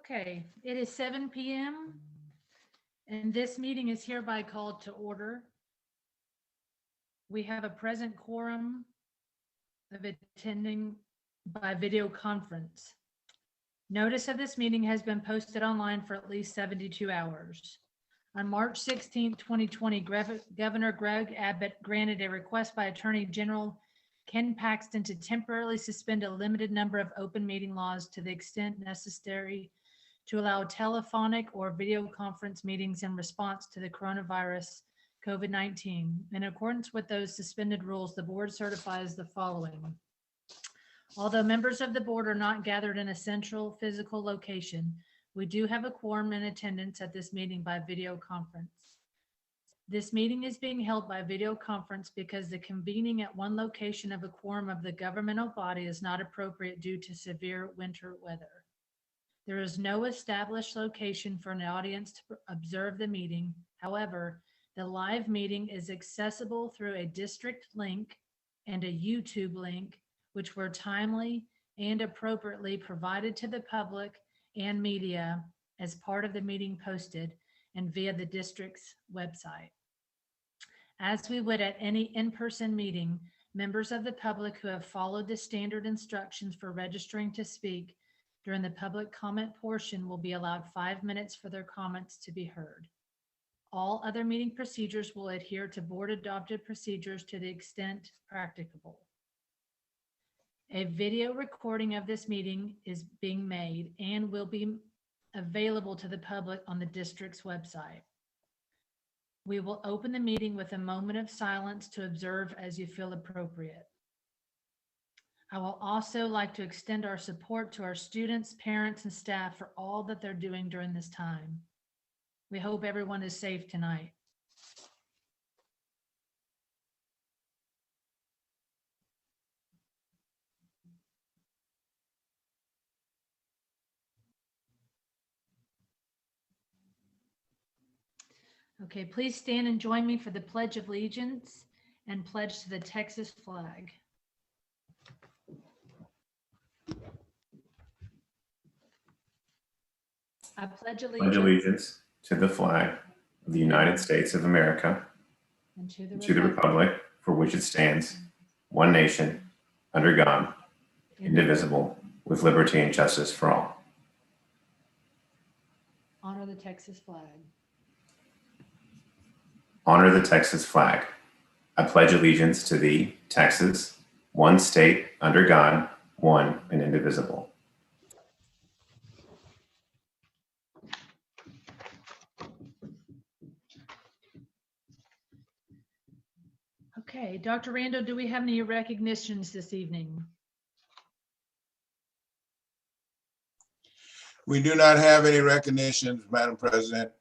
Okay, it is 7 p.m. and this meeting is hereby called to order. We have a present quorum of attending by video conference. Notice of this meeting has been posted online for at least 72 hours. On March 16, 2020, Governor Greg Abbott granted a request by Attorney General Ken Paxton to temporarily suspend a limited number of open meeting laws to the extent necessary to allow telephonic or video conference meetings in response to the coronavirus COVID-19. In accordance with those suspended rules, the board certifies the following. Although members of the board are not gathered in a central physical location, we do have a quorum in attendance at this meeting by video conference. This meeting is being held by video conference because the convening at one location of a quorum of the governmental body is not appropriate due to severe winter weather. There is no established location for an audience to observe the meeting. However, the live meeting is accessible through a district link and a YouTube link, which were timely and appropriately provided to the public and media as part of the meeting posted and via the district's website. As we would at any in-person meeting, members of the public who have followed the standard instructions for registering to speak during the public comment portion will be allowed 5 minutes for their comments to be heard. All other meeting procedures will adhere to board adopted procedures to the extent practicable. A video recording of this meeting is being made and will be available to the public on the district's website. We will open the meeting with a moment of silence to observe as you feel appropriate. I will also like to extend our support to our students, parents, and staff for all that they're doing during this time. We hope everyone is safe tonight. Okay, please stand and join me for the Pledge of Allegiance and pledge to the Texas flag. I pledge allegiance to the flag of the United States of America and to the republic for which it stands, one nation, under God, indivisible, with liberty and justice for all. Honor the Texas flag. Honor the Texas flag. I pledge allegiance to thee, Texas, one state, under God, one and indivisible. Okay, Dr. Rando, do we have any recognitions this evening? We do not have any recognitions, Madam President.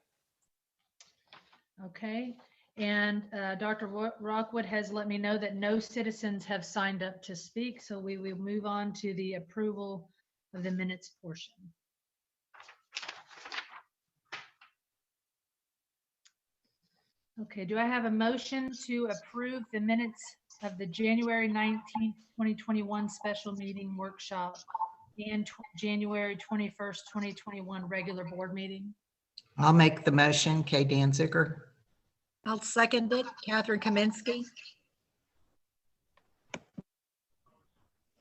Okay, and Dr. Rockwood has let me know that no citizens have signed up to speak, so we will move on to the approval of the minutes portion. Okay, do I have a motion to approve the minutes of the January 19th, 2021 special meeting workshop and January 21st, 2021 regular board meeting? I'll make the motion, Kay Danziger. I'll second it, Catherine Kaminsky.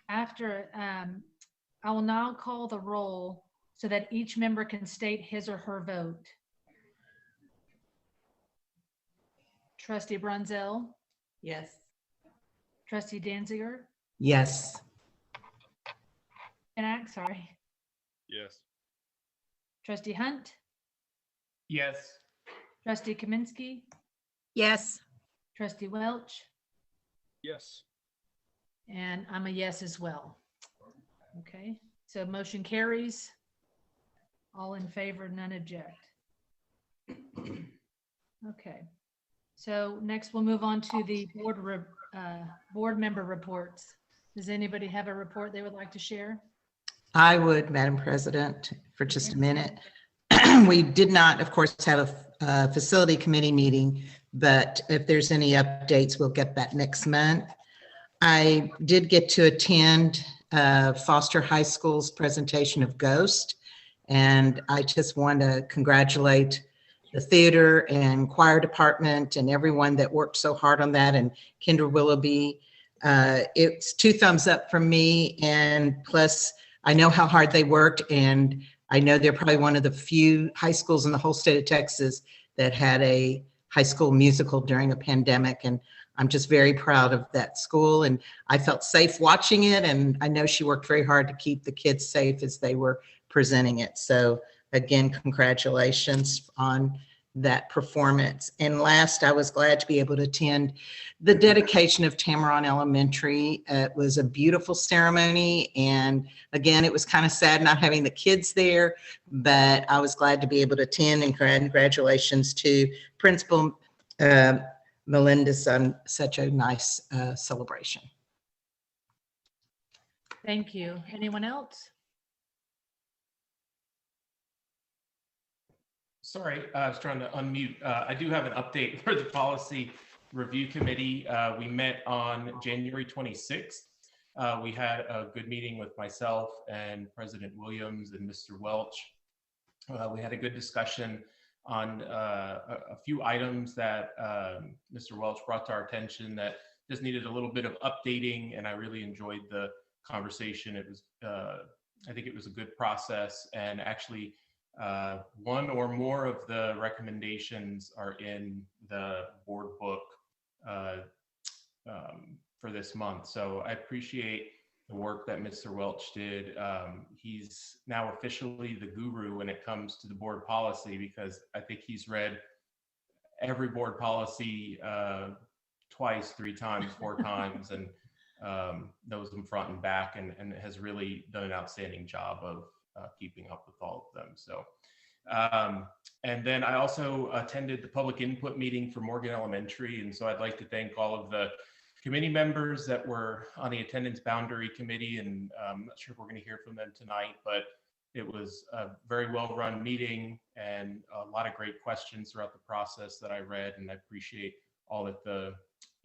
After, I will now call the roll so that each member can state his or her vote. Trustee Brunzell, Yes. Trustee Danziger, Yes. sorry. Yes. Trustee Hunt, Yes. Trustee Kaminsky, Yes. Trustee Welch, Yes. and I'm a yes as well. Okay, so motion carries. All in favor, none object. Okay, so next we'll move on to the board member reports. Does anybody have a report they would like to share? I would, Madam President, for just a minute. We did not, of course, have a facility committee meeting, but if there's any updates, we'll get that next month. I did get to attend Foster High School's presentation of Ghost, And I just want to congratulate the theater and choir department and everyone that worked so hard on that, and Kendra Willoughby. It's 2 thumbs up from me, and plus I know how hard they worked, and I know they're probably one of the few high schools in the whole state of Texas that had a high school musical during a pandemic, and I'm just very proud of that school, and I felt safe watching it, and I know she worked very hard to keep the kids safe as they were presenting it. So again, congratulations on that performance. And last, I was glad to be able to attend the dedication of Tamron Elementary. It was a beautiful ceremony, and again, it was kind of sad not having the kids there, but I was glad to be able to attend, and congratulations to Principal Melendez on such a nice celebration. Thank you. Anyone else? Sorry, I was trying to unmute. I do have an update for the Policy Review Committee. We met on January 26th. We had a good meeting with myself and President Williams and Mr. Welch. We had a good discussion on a few items that Mr. Welch brought to our attention that just needed a little bit of updating, and I really enjoyed the conversation. It was, I think it was a good process, and actually one or more of the recommendations are in the board book for this month. So I appreciate the work that Mr. Welch did. He's now officially the guru when it comes to the board policy, because I think he's read every board policy twice, 3 times, 4 times, and knows them front and back, and has really done an outstanding job of keeping up with all of them. So, and then I also attended the public input meeting for Morgan Elementary. And so I'd like to thank all of the committee members that were on the attendance boundary committee. And I'm not sure if we're going to hear from them tonight, but it was a very well-run meeting and a lot of great questions throughout the process that I read. And I appreciate all of the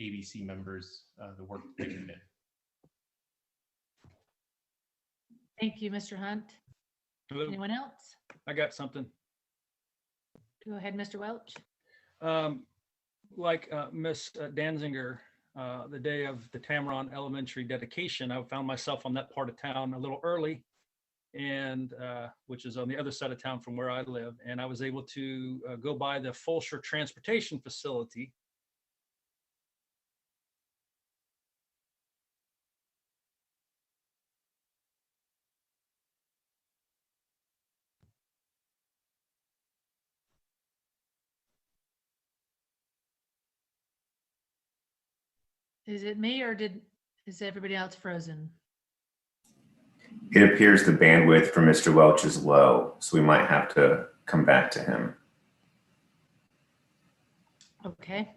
ABC members, the work that they did. Thank you, Mr. Hunt. Hello, Anyone else? I got something. Go ahead, Mr. Welch. Like Miss Danziger, the day of the Tamron Elementary dedication, I found myself on that part of town a little early, and which is on the other side of town from where I live. And I was able to go by the Fulsher Transportation Facility. Is it me, or is everybody else frozen? It appears the bandwidth for Mr. Welch is low, so we might have to come back to him. Okay.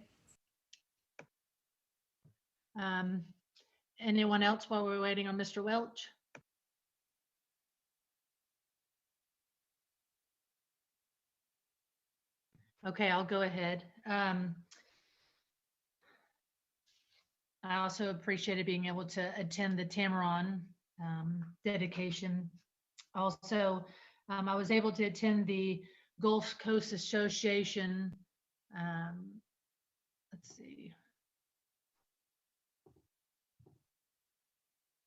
Anyone else while we're waiting on Mr. Welch? Okay, I'll go ahead. I also appreciated being able to attend the Tamron dedication. Also, I was able to attend the Gulf Coast Association. Let's see.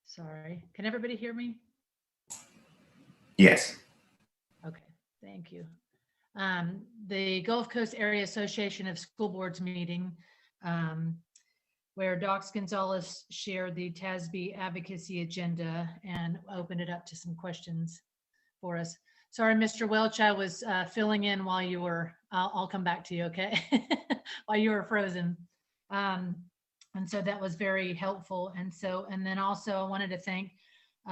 Sorry, can everybody hear me? Yes. Okay, thank you. The Gulf Coast Area Association of School Boards meeting, where Docs Gonzalez shared the TASB advocacy agenda and opened it up to some questions for us. Sorry, Mr. Welch, I was filling in while you were, I'll come back to you, okay? While you were frozen. And so that was very helpful. And then also I wanted to thank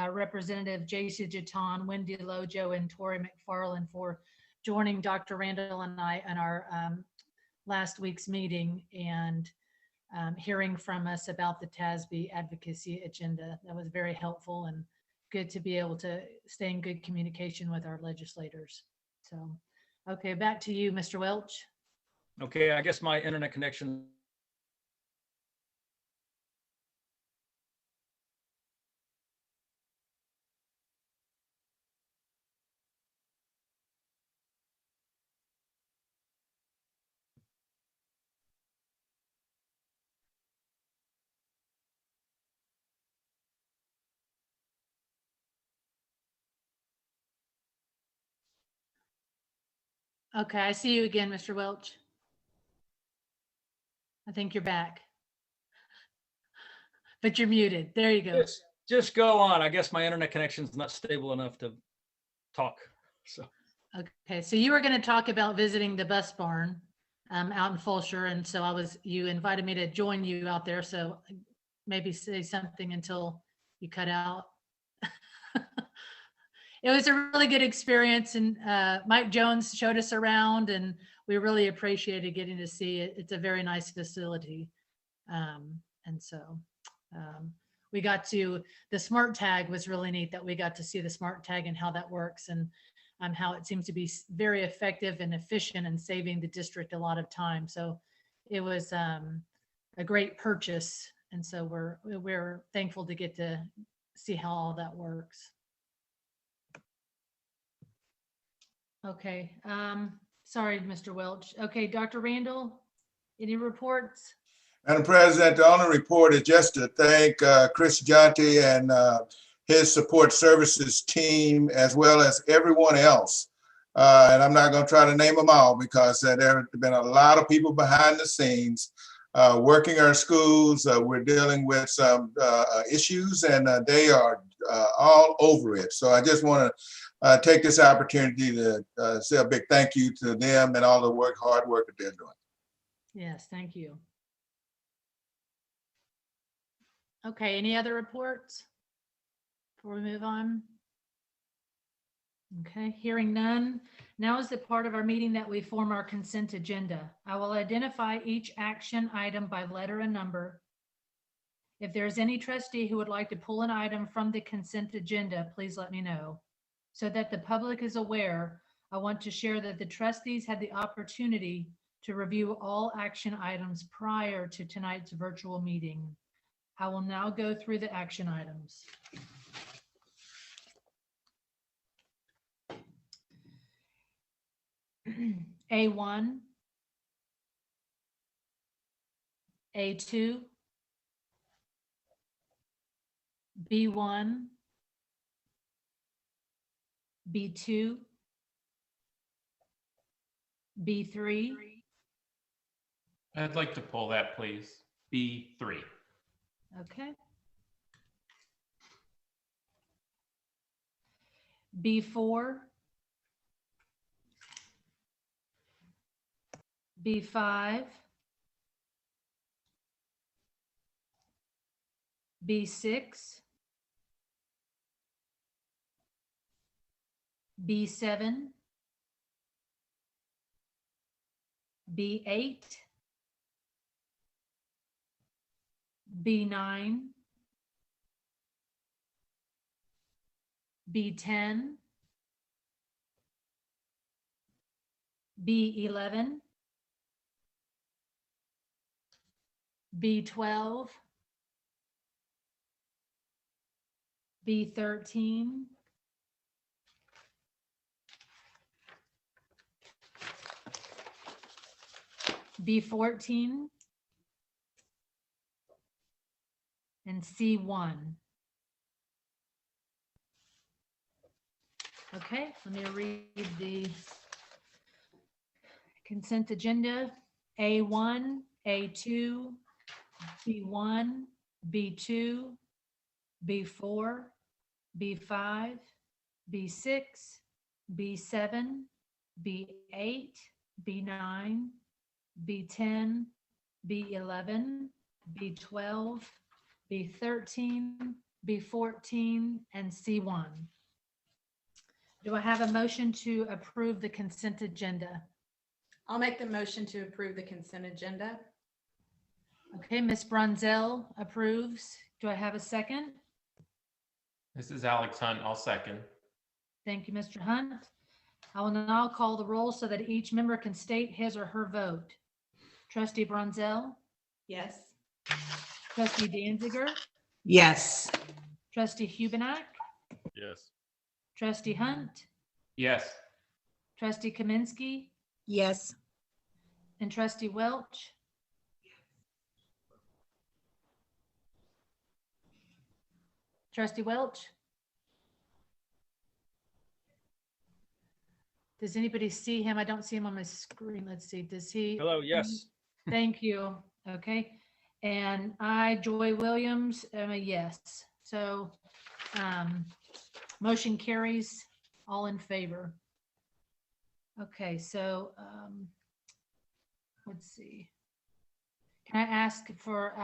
Representative J.C. Jaton, Wendy Lojo, and Tori McFarland for joining Dr. Randall and I in our last week's meeting and hearing from us about the TASB advocacy agenda. That was very helpful and good to be able to stay in good communication with our legislators. So, okay, back to you, Mr. Welch. Okay, I guess my internet connection Okay, I see you again, Mr. Welch. I think you're back. But you're muted. There you go. Just go on. I guess my internet connection's not stable enough to talk. So Okay, so you were going to talk about visiting the bus barn out in Fulshire, and so you invited me to join you out there, so maybe say something until you cut out. It was a really good experience, and Mike Jones showed us around, and we really appreciated getting to see it. It's a very nice facility. And so we got to, the smart tag was really neat that we got to see the smart tag and how that works, and how it seems to be very effective and efficient in saving the district a lot of time. So it was a great purchase. And so we're thankful to get to see how all that works. Okay, sorry, Mr. Welch. Okay, Dr. Randall, any reports? Madam President, the only report is just to thank Chris Jonti and his support services team, as well as everyone else. And I'm not going to try to name them all because there have been a lot of people behind the scenes working our schools. We're dealing with some issues, and they are all over it. So I just want to take this opportunity to say a big thank you to them and all the hard work that they're doing. Yes, thank you. Okay, any other reports before we move on? Okay, hearing none. Now is the part of our meeting that we form our consent agenda. I will identify each action item by letter and number. If there is any trustee who would like to pull an item from the consent agenda, please let me know. So that the public is aware, I want to share that the trustees had the opportunity to review all action items prior to tonight's virtual meeting. I will now go through the action items. A1, A2, B1, B2, B3, I'd like to pull that, please. B3. okay. B4, B5, B6, B7, B8, B9, B10, B11, B12, B13, B14, and C1. Okay, let me read the consent agenda. A1, A2, B1, B2, B4, B5, B6, B7, B8, B9, B10, B11, B12, B13, B14, and C1. Do I have a motion to approve the consent agenda? I'll make the motion to approve the consent agenda. Okay, Ms. Brunzell approves. Do I have a second? This is Alex Hunt. I'll second. Thank you, Mr. Hunt. I will now call the roll so that each member can state his or her vote. Trustee Brunzell, Yes. Trustee Danziger, Yes. Trustee Hubenak, yes. Trustee Hunt, Yes. Trustee Kaminsky, Yes. and Trustee Welch. Trustee Welch. Does anybody see him? I don't see him on my screen. Let's see. Does he? Hello, yes. Thank you. Okay. And I, Joy Williams, am a yes. So motion carries, all in favor. Okay, so let's see. Can I ask for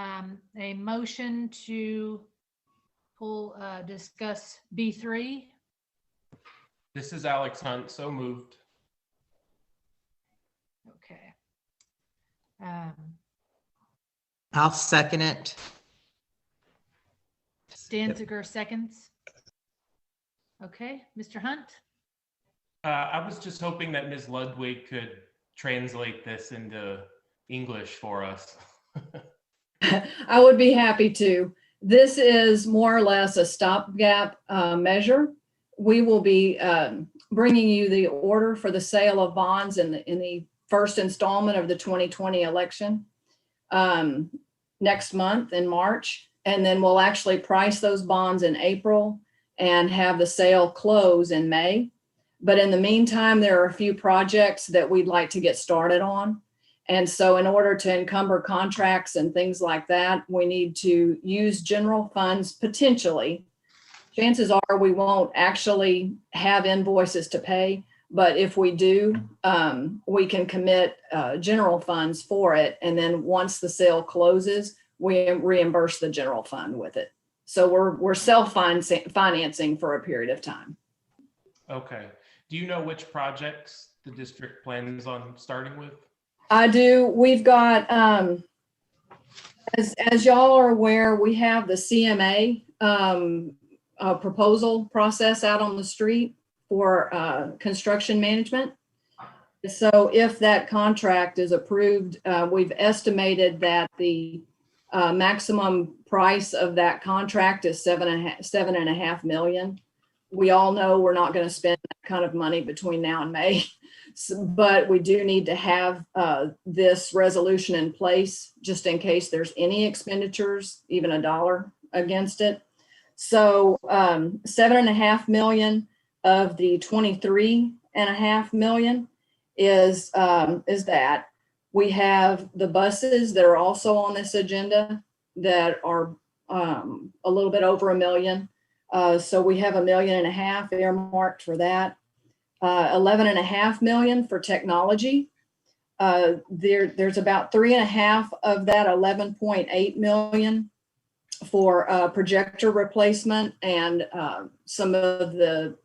a motion to discuss B3? This is Alex Hunt, so moved. Okay. I'll second it. Danziger seconds. Okay, Mr. Hunt? I was just hoping that Ms. Ludwig could translate this into English for us. I would be happy to. This is more or less a stopgap measure. We will be bringing you the order for the sale of bonds in the first installment of the 2020 election next month in March. And then we'll actually price those bonds in April and have the sale close in May. But in the meantime, there are a few projects that we'd like to get started on. And so in order to encumber contracts and things like that, we need to use general funds potentially. Chances are we won't actually have invoices to pay, but if we do, we can commit general funds for it. And then once the sale closes, we reimburse the general fund with it. So we're self-financing for a period of time. Okay. Do you know which projects the district plans on starting with? I do. We've got, as y'all are aware, we have the CMA proposal process out on the street for construction management. So if that contract is approved, we've estimated that the maximum price of that contract is $7.5 million. We all know we're not going to spend that kind of money between now and May, but we do need to have this resolution in place just in case there's any expenditures, even $1 against it. So $7.5 million of the $23.5 million is that. We have the buses that are also on this agenda that are a little bit over $1 million. So we have $1.5 million earmarked for that. $11.5 million for technology. There's about 3.5 of that 11.8 million for projector replacement and some of the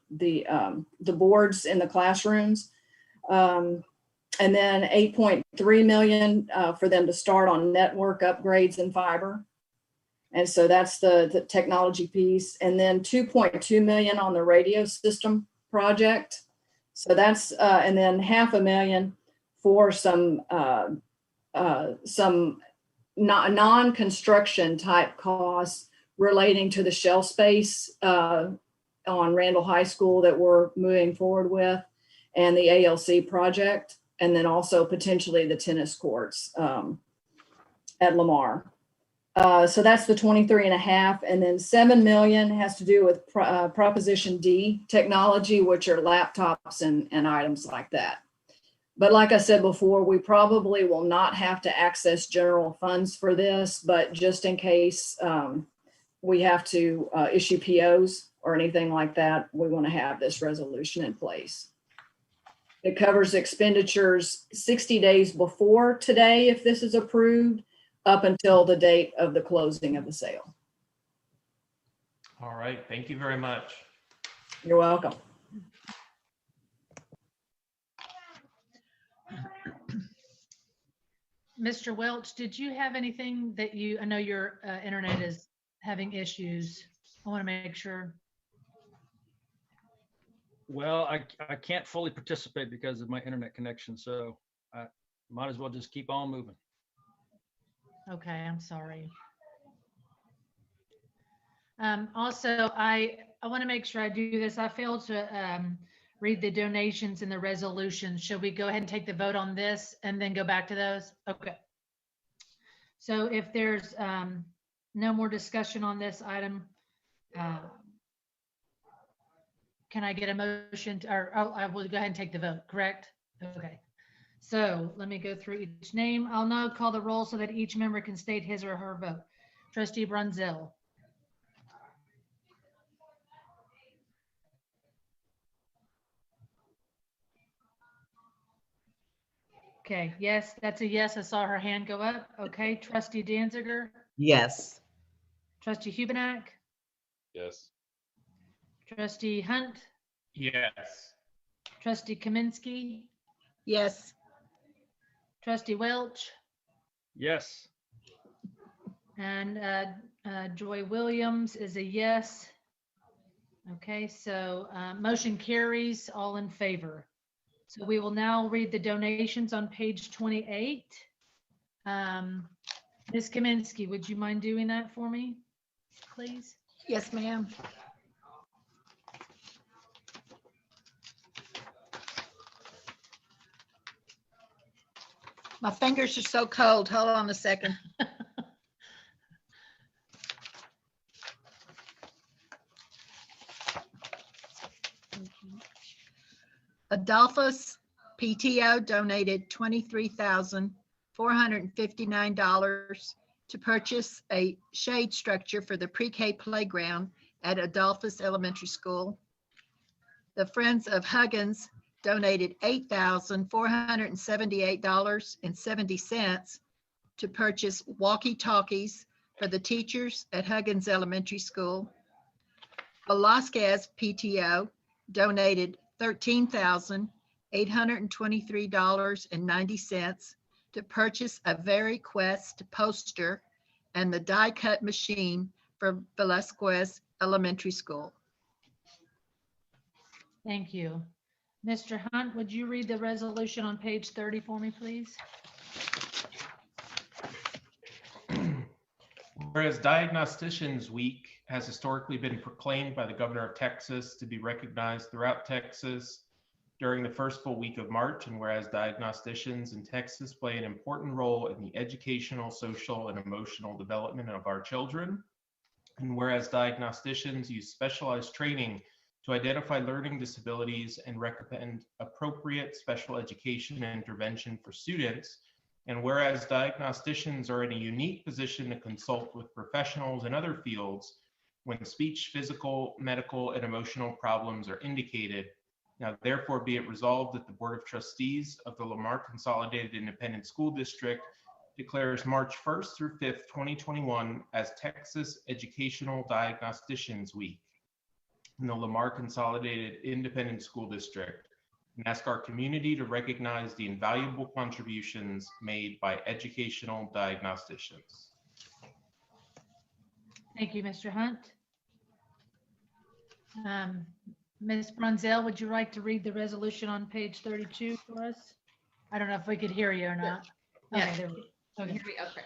boards in the classrooms. And then 8.3 million for them to start on network upgrades and fiber. And so that's the technology piece. And then 2.2 million on the radio system project. So that's, and then $500,000 for some non-construction type costs relating to the shell space on Randall High School that we're moving forward with, and the ALC project, and then also potentially the tennis courts at Lamar. So that's the 23.5, and then 7 million has to do with Proposition D technology, which are laptops and items like that. But like I said before, we probably will not have to access general funds for this, but just in case we have to issue POs or anything like that, we want to have this resolution in place. It covers expenditures 60 days before today, if this is approved, up until the date of the closing of the sale. All right. Thank you very much. You're welcome. Mr. Welch, did you have anything that I know your internet is having issues. I want to make sure. Well, I can't fully participate because of my internet connection, so I might as well just keep on moving. Okay, I'm sorry. Also, I want to make sure I do this. I failed to read the donations and the resolutions. Should we go ahead and take the vote on this and then go back to those? Okay. So if there's no more discussion on this item, can I get a motion or I will go ahead and take the vote, correct? Okay. So let me go through each name. I'll now call the roll so that each member can state his or her vote. Trustee Brunzell. Okay, yes, that's a yes. I saw her hand go up. Okay, Trustee Danziger, Yes. Trustee Hubenak, Yes. Trustee Hunt, Yes. Trustee Kaminsky, Yes. Trustee Welch, Yes. and Joy Williams is a yes. Okay, so motion carries, all in favor. So we will now read the donations on page 28. Ms. Kaminsky, would you mind doing that for me, please? Yes, ma'am. My fingers are so cold. Hold on a second. Adolphus PTO donated $23,459 to purchase a shade structure for the pre-K playground at Adolphus Elementary School. The Friends of Huggins donated $8,478.70 to purchase walkie-talkies for the teachers at Huggins Elementary School. Velasquez PTO donated $13,823.90 to purchase a VeriQuest poster and the die cut machine for Velasquez Elementary School. Thank you. Mr. Hunt, would you read the resolution on page 30 for me, please? Whereas Diagnosticians Week has historically been proclaimed by the governor of Texas to be recognized throughout Texas during the first full week of March, and whereas diagnosticians in Texas play an important role in the educational, social, and emotional development of our children, and whereas diagnosticians use specialized training to identify learning disabilities and recommend appropriate special education and intervention for students, and whereas diagnosticians are in a unique position to consult with professionals in other fields when speech, physical, medical, and emotional problems are indicated, now therefore be it resolved that the Board of Trustees of the Lamar Consolidated Independent School District declares March 1st through 5th, 2021 as Texas Educational Diagnosticians Week in the Lamar Consolidated Independent School District, and ask our community to recognize the invaluable contributions made by educational diagnosticians. Thank you, Mr. Hunt. Ms. Brunzell, would you like to read the resolution on page 32 for us? I don't know if we could hear you or not. Yeah. Okay, there we go. Okay. Okay.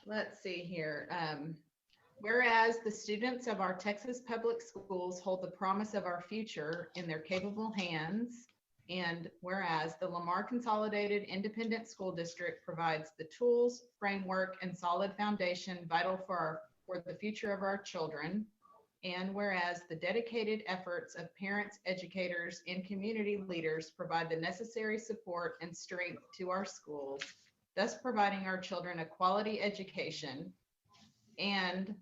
Let's see here. Whereas the students of our Texas public schools hold the promise of our future in their capable hands, and whereas the Lamar Consolidated Independent School District provides the tools, framework, and solid foundation vital for the future of our children, and whereas the dedicated efforts of parents, educators, and community leaders provide the necessary support and strength to our schools, thus providing our children a quality education, and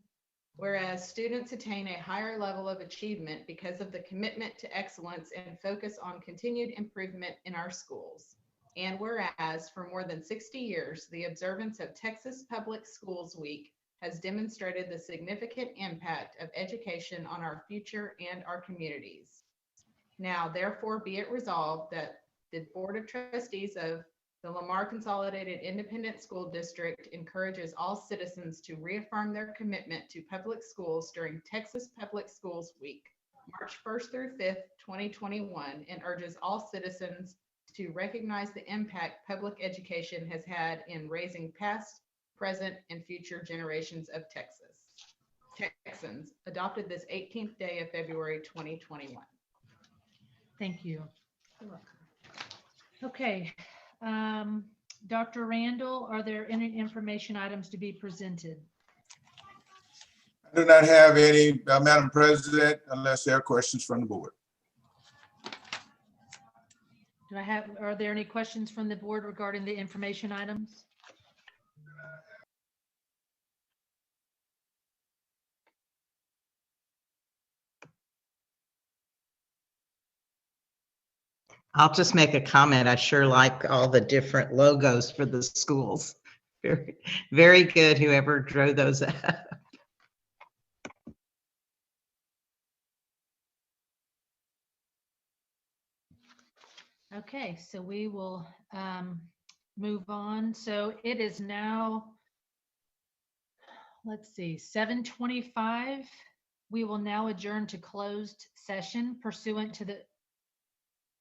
whereas students attain a higher level of achievement because of the commitment to excellence and focus on continued improvement in our schools. And whereas for more than 60 years, the observance of Texas Public Schools Week has demonstrated the significant impact of education on our future and our communities. Now, therefore, be it resolved that the Board of Trustees of the Lamar Consolidated Independent School District encourages all citizens to reaffirm their commitment to public schools during Texas Public Schools Week, March 1st through 5th, 2021, and urges all citizens to recognize the impact public education has had in raising past, present, and future generations of Texans, adopted this 18th day of February, 2021. Thank you. Okay. Dr. Randall, are there any information items to be presented? I do not have any, Madam President, unless there are questions from the board. Are there any questions from the board regarding the information items? I'll just make a comment. I sure like all the different logos for the schools. Very, very good, whoever drew those up. Okay, so we will move on. So it is now, let's see, 7:25. We will now adjourn to closed session pursuant to the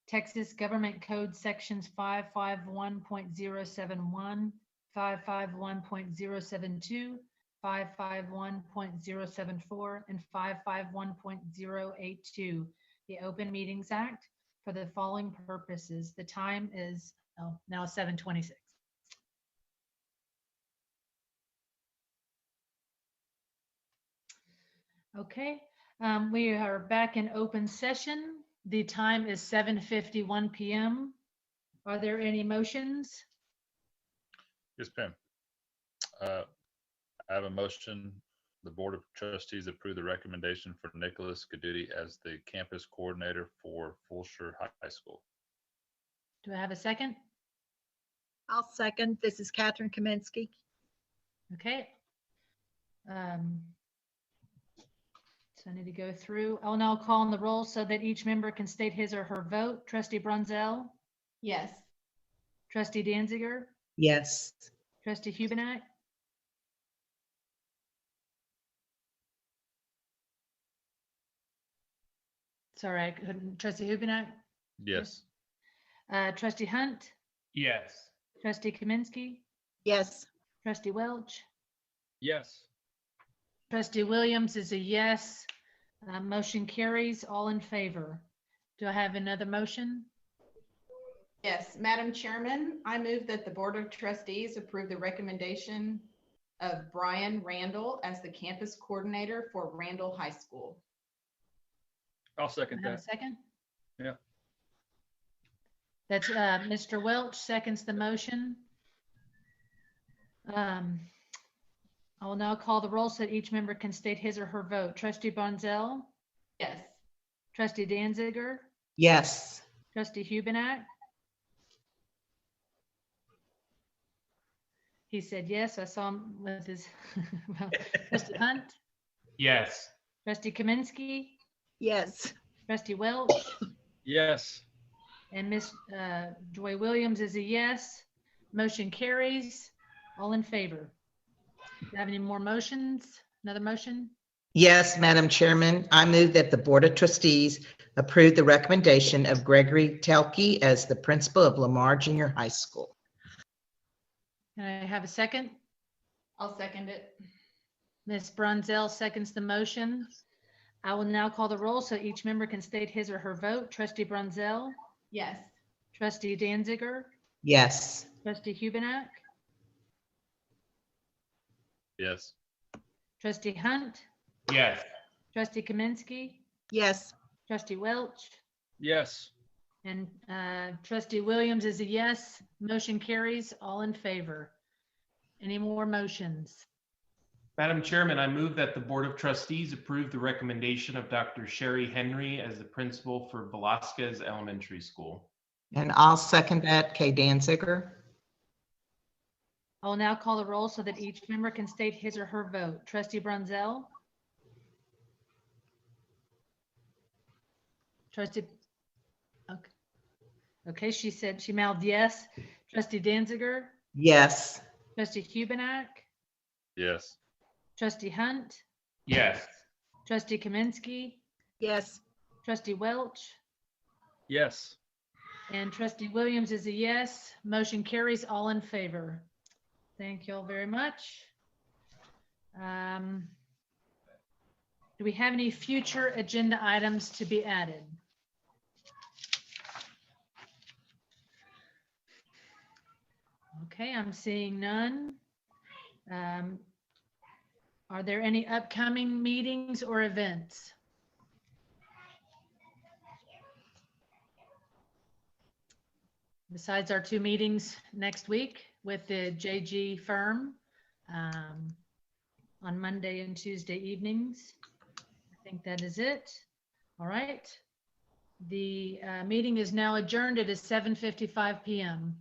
Texas Government Code Sections 551.071, 551.072, 551.074, and 551.082, the Open Meetings Act, for the following purposes. The time is now 7:26. Okay, we are back in open session. The time is 7:51 p.m. Are there any motions? Yes, ma'am. I have a motion. The Board of Trustees approve the recommendation for Nicholas Gaduti as the campus coordinator for Fulshire High School. Do I have a second? I'll second. This is Catherine Kaminsky. Okay. So I need to go through. I'll now call on the roll so that each member can state his or her vote. Trustee Brunzell, Yes. Trustee Danziger, Yes. Trustee Hubenak, sorry, I couldn't. Trustee Hubenak, Yes. Trustee Hunt, Yes. Trustee Kaminsky, Yes. Trustee Welch, Yes. Trustee Williams is a yes. Motion carries. All in favor. Do I have another motion? Yes, Madam Chairman, I move that the Board of Trustees approve the recommendation of Brian Randall as the campus coordinator for Randall High School. I'll Do second I have a that. second? Yeah. That's Mr. Welch seconds the motion. I will now call the roll so that each member can state his or her vote. Trustee Bonzel, Yes. Trustee Danziger, Yes. Trustee Hubenak. He said yes. I saw him with his. Well, Trustee Hunt, Yes. Trustee Kaminsky, Yes. Trustee Welch, Yes. and Miss Joy Williams is a yes. Motion carries. All in favor. Do you have any more motions? Another motion? Yes, Madam Chairman, I move that the Board of Trustees approve the recommendation of Gregory Telke as the principal of Lamar Junior High School. Can I have a second? I'll second it. Ms. Brunzell seconds the motion. I will now call the roll so each member can state his or her vote. Trustee Brunzell, Yes. Trustee Danziger, Yes. Trustee Hubenak, Yes. Trustee Hunt, Yes. Trustee Kaminsky, Yes. Trustee Welch, Yes. and Trustee Williams is a yes. Motion carries. All in favor. Any more motions? Madam Chairman, I move that the Board of Trustees approve the recommendation of Dr. Sherry Henry as the principal for Velasquez Elementary School. And I'll second that, Kay Danziger. I will now call the roll so that each member can state his or her vote. Trustee Brunzell, Trustee, okay. Okay, she said, she mouthed yes. Trustee Danziger, Yes. Trustee Hubenak, Yes. Trustee Hunt, Yes. Trustee Kaminsky, Yes. Trustee Welch, Yes. and Trustee Williams is a yes. Motion carries. All in favor. Thank you all very much. Do we have any future agenda items to be added? Okay, I'm seeing none. Are there any upcoming meetings or events? Besides our 2 meetings next week with the JG firm on Monday and Tuesday evenings. I think that is it. All right. The meeting is now adjourned. It is 7:55 p.m.